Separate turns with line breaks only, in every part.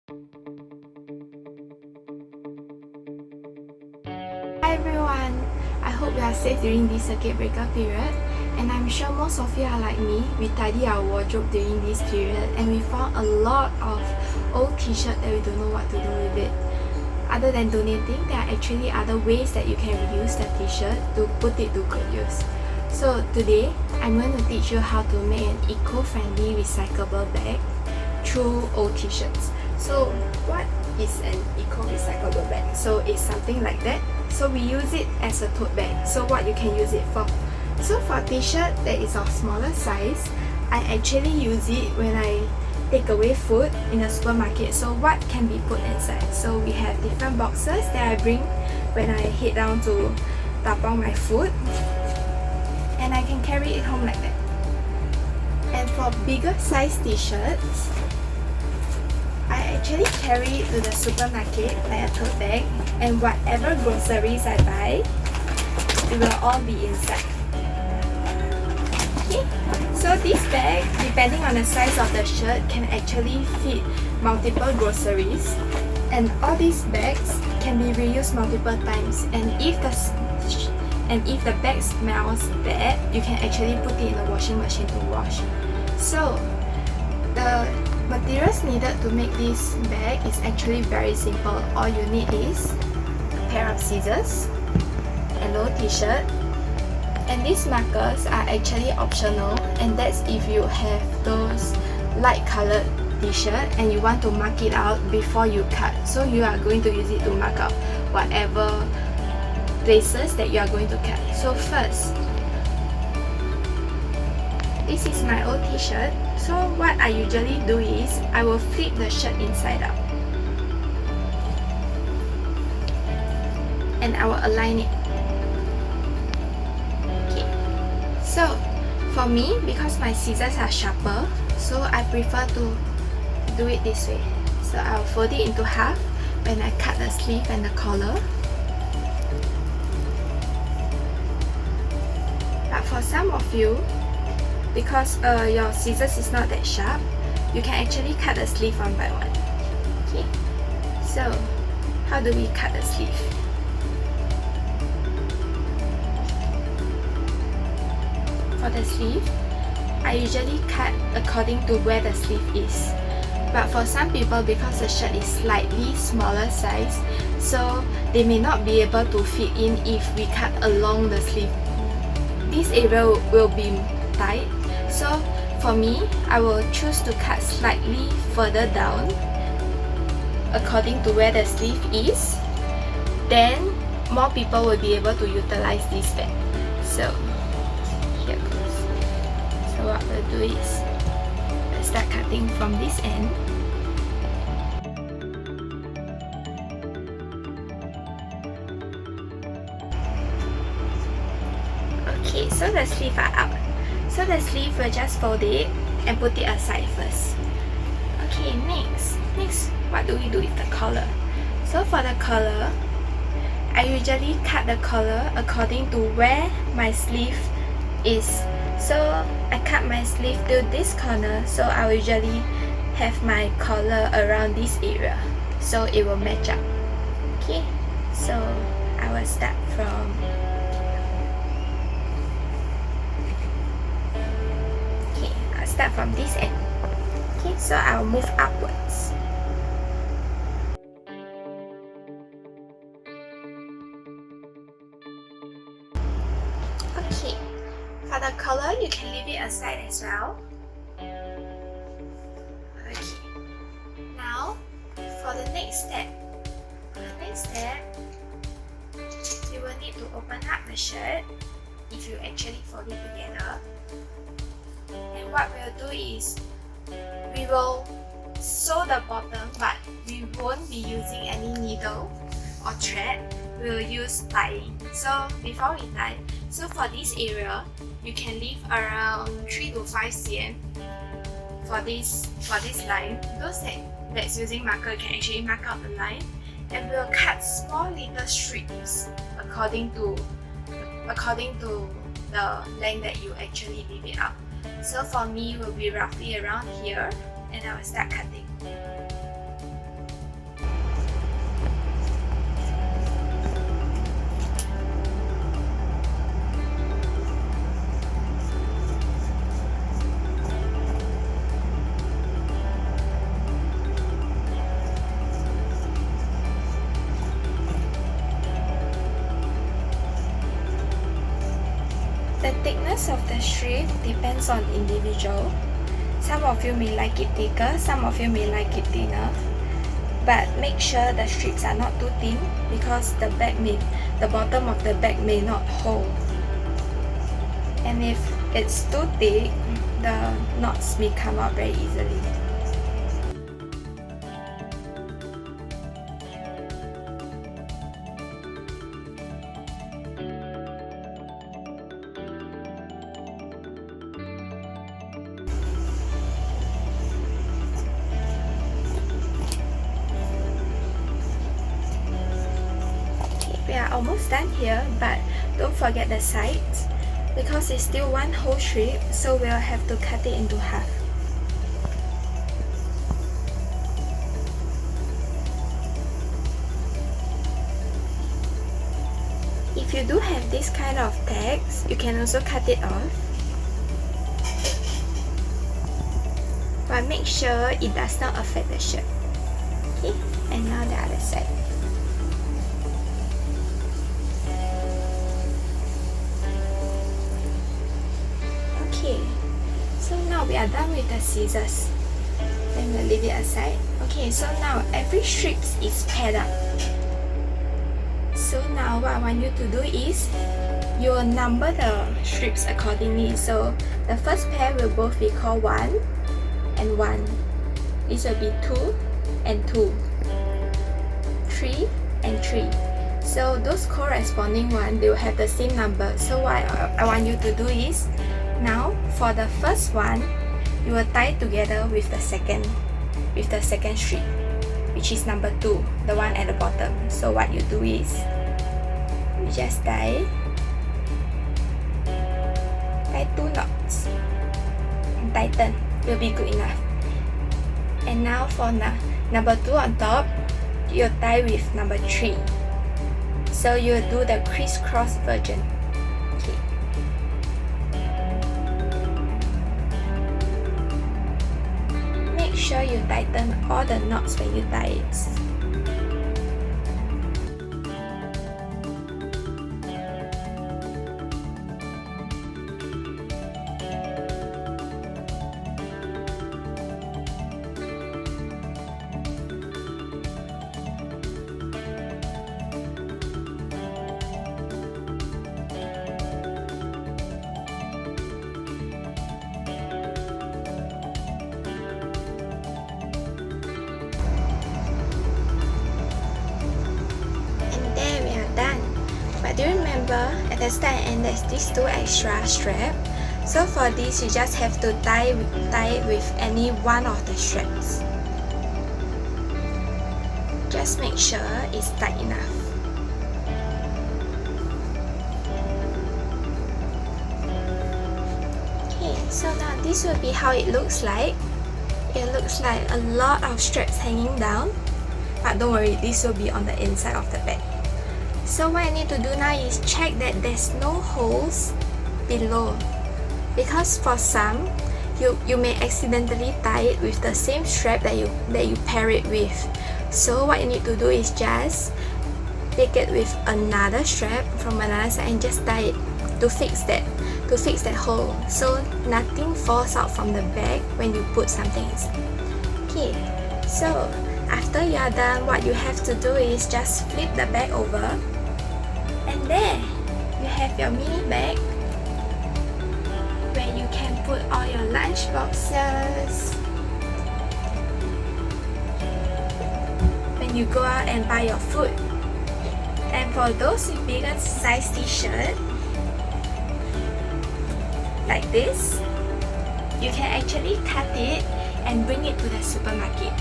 Hi everyone! I hope you are safe during this circuit breaker period, and I'm sure most of you are like me. We tidy our wardrobe during this period and we found a lot of old t-shirts that we don't know what to do with it. Other than donating, there are actually other ways that you can reuse the t-shirt to put it to good use. So today, I'm going to teach you how to make an eco-friendly recyclable bag through old t-shirts. So what is an eco-recyclable bag? So it's something like that. So we use it as a tote bag. So what you can use it for? So for t-shirt that is of smaller size, I actually use it when I take away food in a supermarket. So what can be put inside? So we have different boxes that I bring when I head down to tapao my food, and I can carry it home like that. And for bigger size t-shirts, I actually carry it to the supermarket like a tote bag, and whatever groceries I buy, it will all be inside. Okay, so this bag, depending on the size of the shirt, can actually fit multiple groceries, and all these bags can be reused multiple times. And if the bag smells bad, you can actually put it in the washing machine to wash. So the materials needed to make this bag is actually very simple. All you need is a pair of scissors, an old t-shirt, and these markers are actually optional, and that's if you have those light colored t-shirt and you want to mark it out before you cut. So you are going to use it to mark out whatever places that you are going to cut. So first, this is my old t-shirt. So what I usually do is I will flip the shirt inside out and I will align it. Okay. So for me, because my scissors are sharper, so I prefer to do it this way. So I'll fold it into half when I cut the sleeve and the collar. But for some of you, because your scissors is not that sharp, you can actually cut the sleeve one by one. Okay, so how do we cut the sleeve? For the sleeve, I usually cut according to where the sleeve is. But for some people, because the shirt is slightly smaller size, so they may not be able to fit in if we cut along the sleeve. This area will be tight. So for me, I will choose to cut slightly further down according to where the sleeve is. Then more people will be able to utilize this bag. So here goes. So what we'll do is we'll start cutting from this end. Okay, so the sleeves are out. So the sleeve will just fold it and put it aside first. Okay, next, what do we do with the collar? So for the collar, I usually cut the collar according to where my sleeve is. So I cut my sleeve to this corner, so I will usually have my collar around this area, so it will match up. Okay, so I will start from this end. Okay, so I'll move upwards. Okay, for the collar, you can leave it aside as well. Okay, now for the next step, you will need to open up the shirt if you actually fold it together. And what we'll do is we will sew the bottom, but we won't be using any needle or thread. We'll use tying. So before we tie, so for this area, you can leave around 3 to 5 cm for this line. Those that's using marker can actually mark out the line, and we'll cut small little strips according to the length that you actually leave it up. So for me, it will be roughly around here, and I will start cutting. thickness of the strip depends on individual. Some of you may like it thicker, some of you may like it thinner. But make sure the strips are not too thin because the bottom of the bag may not hold. And if it's too thick, the knots may come out very easily. We are almost done here, but don't forget the sides because it's still one whole strip, so we'll have to cut it into half. If you do have this kind of tags, you can also cut it off. But make sure it does not affect the shirt. Okay, and now the other side. Okay, so now we are done with the scissors. Then we'll leave it aside. Okay, so now every strip is paired up. So now what I want you to do is you will number the strips accordingly. So the first pair will both be called 1 and 1. This will be 2 and 2, 3 and 3. So those corresponding ones, they will have the same number. So what I want you to do is, now for the first one, you will tie together with the second strip, which is number 2, the one at the bottom. So what you do is, you just tie 2 knots and tighten, will be good enough. And now for number 2 on top, you tie with number 3. So you do the crisscross version. Okay. Make sure you tighten all the knots when you tie it. Do you remember at the start and there's these 2 extra straps? So for this, you just have to tie it with any one of the straps. Just make sure it's tight enough. Okay, so now this will be how it looks like. It looks like a lot of straps hanging down, but don't worry, this will be on the inside of the bag. So what I need to do now is check that there's no holes below, because for some, you may accidentally tie it with the same strap that you pair it with. So what you need to do is just take it with another strap from another side and just tie it to fix that hole, so nothing falls out from the bag when you put something inside. Okay, so after you are done, what you have to do is just flip the bag over. And there, you have your mini bag where you can put all your lunch boxes when you go out and buy your food. And for those with bigger size t-shirt, like this, you can actually cut it and bring it to the supermarket.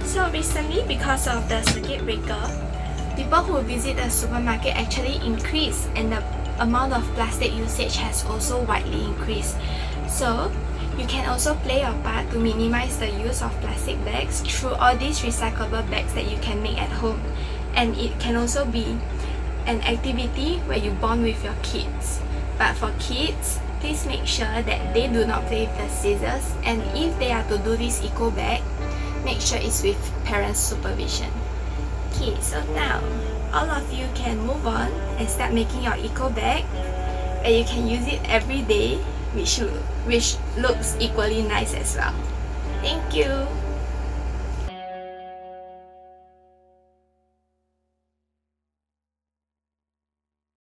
So recently, because of the circuit breaker, people who visit the supermarket actually increase, and the amount of plastic usage has also widely increased. So you can also play your part to minimize the use of plastic bags through all these recyclable bags that you can make at home. And it can also be an activity where you bond with your kids. But for kids, please make sure that they do not play with the scissors, and if they are to do this eco bag, make sure it's with parents' supervision. Okay, so now all of you can move on and start making your eco bag. and you can use it every day, which looks equally nice as well. Thank you!